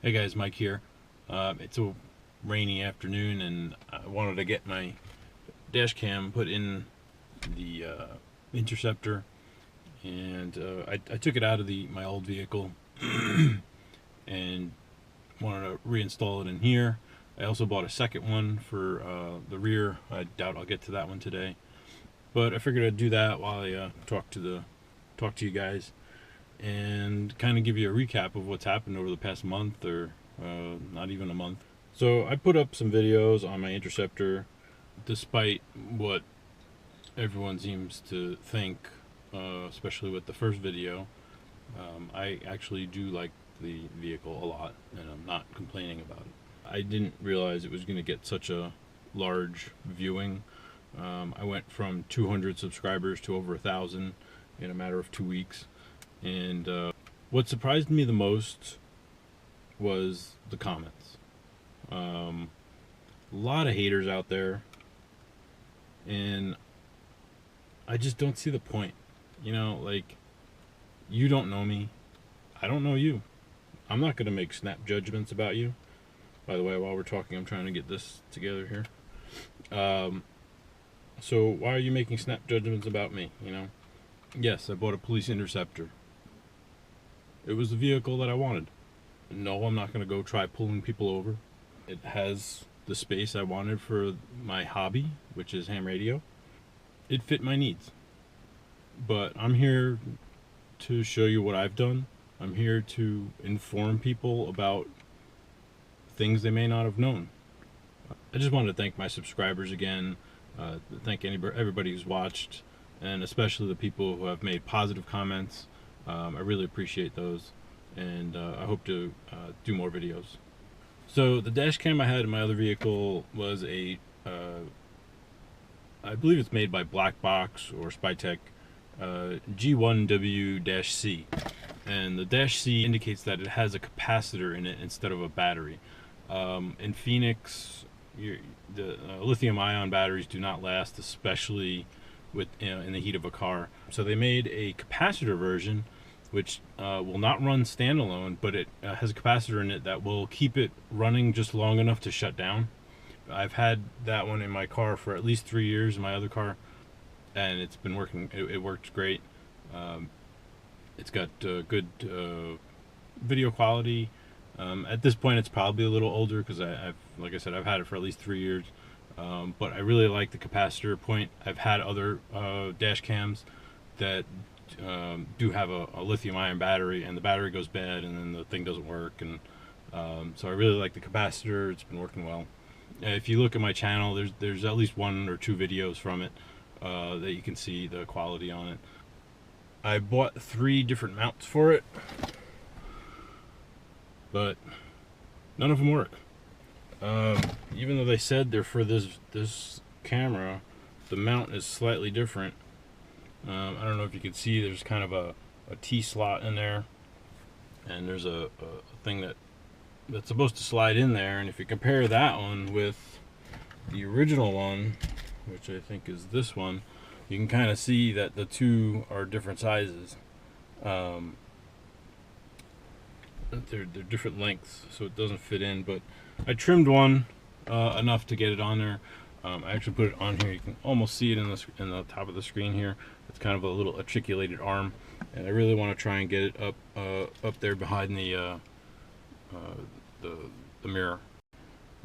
Hey guys, Mike here. It's a rainy afternoon and I wanted to get my dash cam put in the Interceptor, and I took it out of my old vehicle and wanted to reinstall it in here. I also bought a second one for the rear. I doubt I'll get to that one today, but I figured I'd do that while I talk to you guys and kind of give you a recap of what's happened over the past month, or not even a month. So I put up some videos on my Interceptor, despite what everyone seems to think, especially with the first video. I actually do like the vehicle a lot, and I'm not complaining about it. I didn't realize it was going to get such a large viewing. I went from 200 subscribers to over 1,000 in a matter of 2 weeks. And what surprised me the most was the comments. A lot of haters out there, and I just don't see the point. Like, you don't know me, I don't know you. I'm not going to make snap judgments about you. By the way, while we're talking, I'm trying to get this together here. So why are you making snap judgments about me? Yes, I bought a police Interceptor. It was the vehicle that I wanted. No, I'm not going to go try pulling people over. It has the space I wanted for my hobby, which is ham radio. It fit my needs. But I'm here to show you what I've done. I'm here to inform people about things they may not have known. I just wanted to thank my subscribers again, thank everybody who's watched, and especially the people who have made positive comments. I really appreciate those, and I hope to do more videos. So the dash cam I had in my other vehicle was I believe it's made by Black Box or Spytech, G1W-C, and the -C indicates that it has a capacitor in it instead of a battery. In Phoenix, the lithium-ion batteries do not last, especially in the heat of a car. So they made a capacitor version, which will not run standalone, but it has a capacitor in it that will keep it running just long enough to shut down. I've had that one in my car for at least 3 years in my other car, and it's been working. It worked great. It's got good video quality. At this point, it's probably a little older because like I said, I've had it for at least 3 years. But I really like the capacitor point. I've had other dash cams that do have a lithium-ion battery, and the battery goes bad, and then the thing doesn't work. And so I really like the capacitor. It's been working well. If you look at my channel, there's at least 1 or 2 videos from it that you can see the quality on it. I bought 3 different mounts for it, but none of them work. Even though they said they're for this camera, the mount is slightly different. I don't know if you can see, there's kind of a T slot in there, and there's a thing that's supposed to slide in there. And if you compare that one with the original one, which I think is this one, you can kind of see that the two are different sizes. They're different lengths, so it doesn't fit in. But I trimmed one enough to get it on there. I actually put it on here. You can almost see it in the top of the screen here. It's kind of a little articulated arm, and I really want to try and get it up there behind the mirror.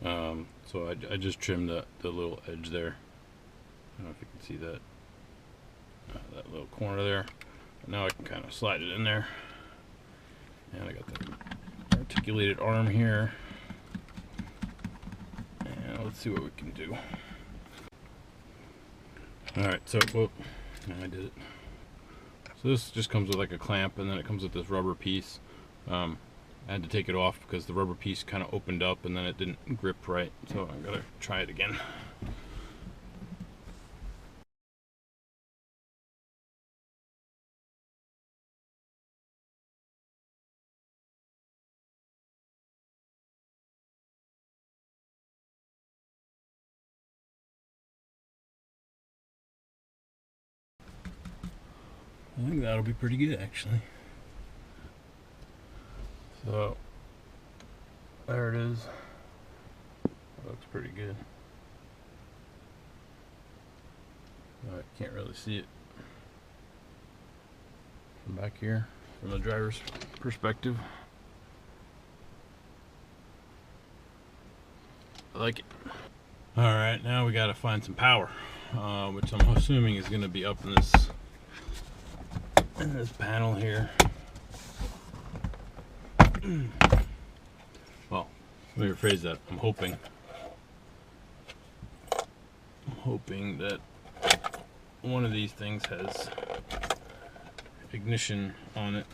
So I just trimmed the little edge there. I don't know if you can see that that little corner there. Now I can kind of slide it in there, and I got the articulated arm here. And let's see what we can do. Alright, so I did it. So this just comes with like a clamp, and then it comes with this rubber piece. I had to take it off because the rubber piece kind of opened up and then it didn't grip right, so I gotta try it again. I think that'll be pretty good, actually. So There it is. Looks pretty good. I can't really see it from back here, from the driver's perspective. I like it. Alright, now we gotta find some power, which I'm assuming is gonna be up in this panel here. Well, let me rephrase that. I'm hoping that one of these things has ignition on it,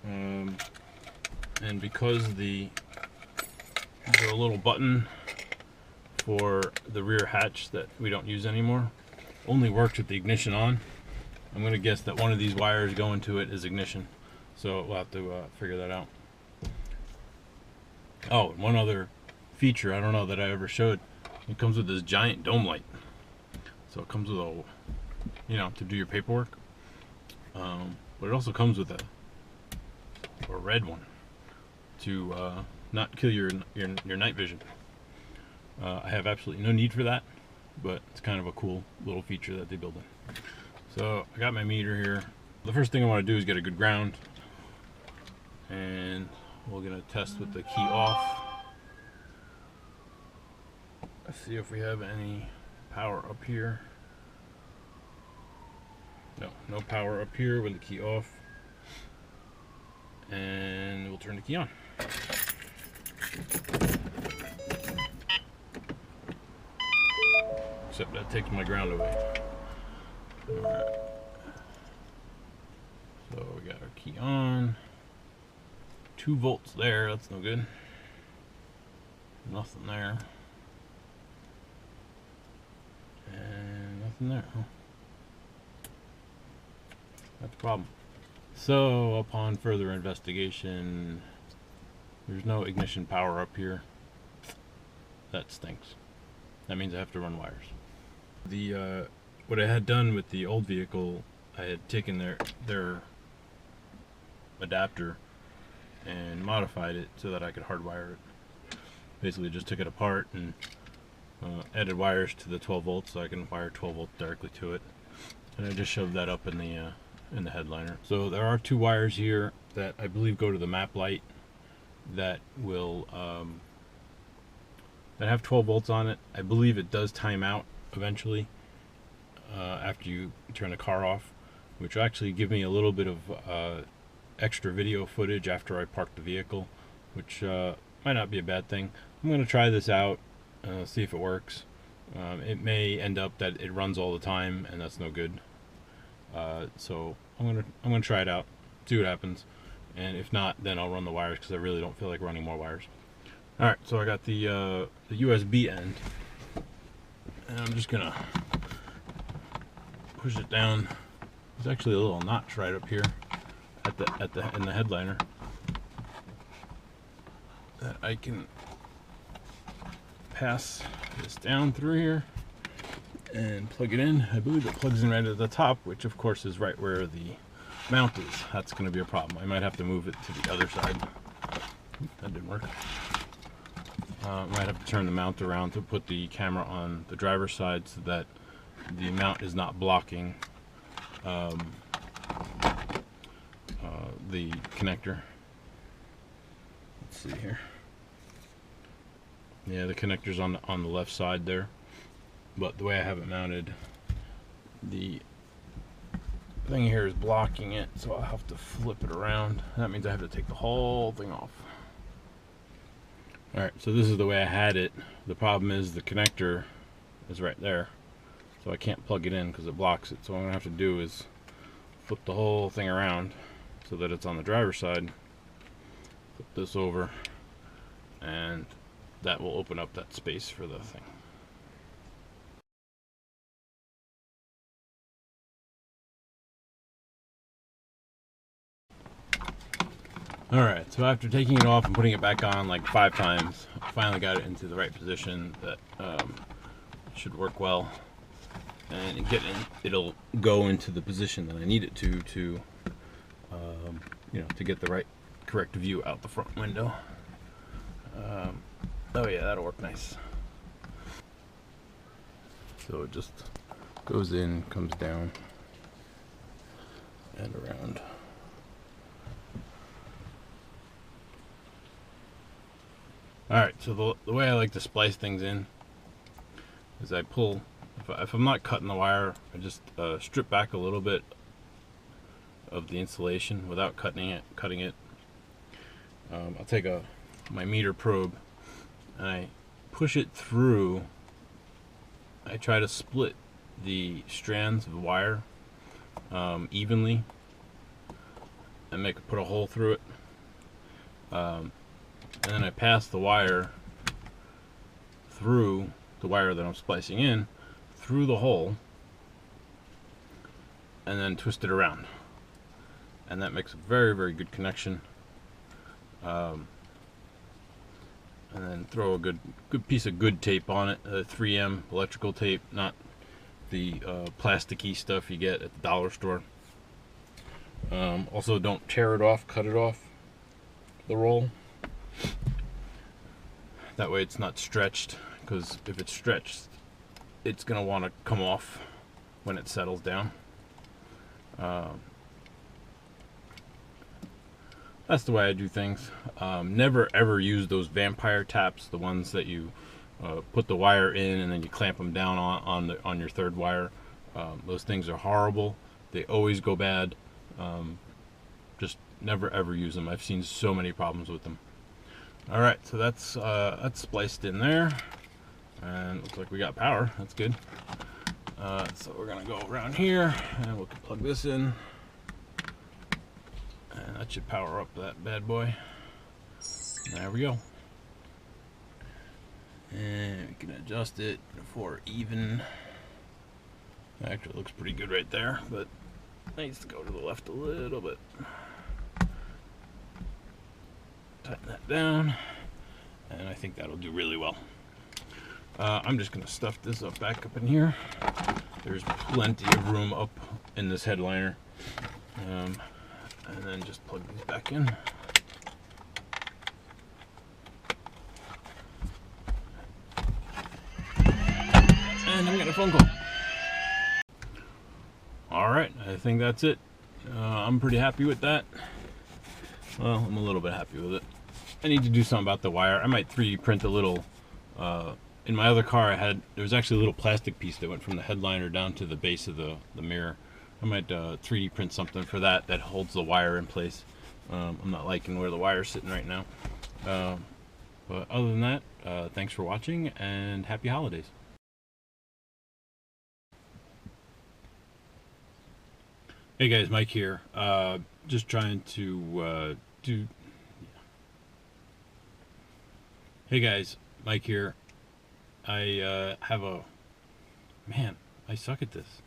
and because the little button for the rear hatch that we don't use anymore only works with the ignition on, I'm going to guess that one of these wires going to it is ignition, so we'll have to figure that out. Oh, one other feature I don't know that I ever showed, it comes with this giant dome light. So it comes with a, you know, to do your paperwork, but it also comes with a red one to not kill your night vision. I have absolutely no need for that, but it's kind of a cool little feature that they build in. So I got my meter here. The first thing I want to do is get a good ground, and we're gonna test with the key off. Let's see if we have any power up here. No power up here with the key off. And we'll turn the key on. Except that takes my ground away. Alright. So we got our key on. 2 volts there, that's no good. Nothing there. And nothing there, huh? That's a problem. So, upon further investigation, there's no ignition power up here. That stinks. That means I have to run wires. What I had done with the old vehicle, I had taken their adapter and modified it so that I could hardwire it. Basically just took it apart and added wires to the 12 volts so I can wire 12 volts directly to it, and I just shoved that up in the headliner. So there are 2 wires here that I believe go to the map light that will that have 12 volts on it. I believe it does time out eventually after you turn the car off, which will actually give me a little bit of extra video footage after I park the vehicle, which might not be a bad thing. I'm going to try this out, see if it works. It may end up that it runs all the time, and that's no good. So I'm gonna try it out, see what happens, and if not, then I'll run the wires because I really don't feel like running more wires. All right, so I got the USB end, and I'm just gonna push it down. There's actually a little notch right up here in the headliner that I can pass this down through here and plug it in. I believe it plugs in right at the top, which of course is right where the mount is. That's going to be a problem. I might have to move it to the other side. That didn't work. Might have to turn the mount around to put the camera on the driver's side so that the mount is not blocking the connector. Let's see here. Yeah, the connector's on the left side there, but the way I have it mounted, the thing here is blocking it, so I'll have to flip it around. That means I have to take the whole thing off. Alright, so this is the way I had it. The problem is the connector is right there, so I can't plug it in because it blocks it. So what I'm going to have to do is flip the whole thing around so that it's on the driver's side. Flip this over, and that will open up that space for the thing. Alright, so after taking it off and putting it back on like 5 times, I finally got it into the right position that should work well. And it'll go into the position that I need it to you know, to get the correct view out the front window. Oh yeah, that'll work nice. So it just goes in, comes down, and around. Alright, so the way I like to splice things in is I pull, if I'm not cutting the wire, I just strip back a little bit of the insulation without cutting it. I'll take my meter probe and I push it through. I try to split the strands of wire evenly and put a hole through it. And then I pass the wire through the wire that I'm splicing in through the hole and then twist it around. And that makes a very, very good connection. And then throw a good piece of good tape on it, 3M electrical tape, not the plasticky stuff you get at the dollar store. Also, don't tear it off, cut it off the roll. That way it's not stretched, because if it's stretched, it's going to want to come off when it settles down. That's the way I do things. Never ever use those vampire taps, the ones that you put the wire in and then you clamp them down on your third wire. Those things are horrible. They always go bad. Just never ever use them. I've seen so many problems with them. All right, so that's spliced in there, and looks like we got power. That's good. So we're gonna go around here and we'll plug this in. And that should power up that bad boy. There we go. And we can adjust it for even. Actually, it looks pretty good right there, but it needs to go to the left a little bit. Tighten that down, and I think that'll do really well. I'm just going to stuff this back up in here. There's plenty of room up in this headliner. And then just plug these back in. And I'm getting a phone call. Alright, I think that's it. I'm pretty happy with that. Well, I'm a little bit happy with it. I need to do something about the wire. I might 3D print a little. In my other car, there was actually a little plastic piece that went from the headliner down to the base of the mirror. I might 3D print something for that holds the wire in place. I'm not liking where the wire's sitting right now. But other than that, thanks for watching and happy holidays. Hey guys, Mike here. Just trying to do... Hey guys, Mike here. I have a... Man, I suck at this.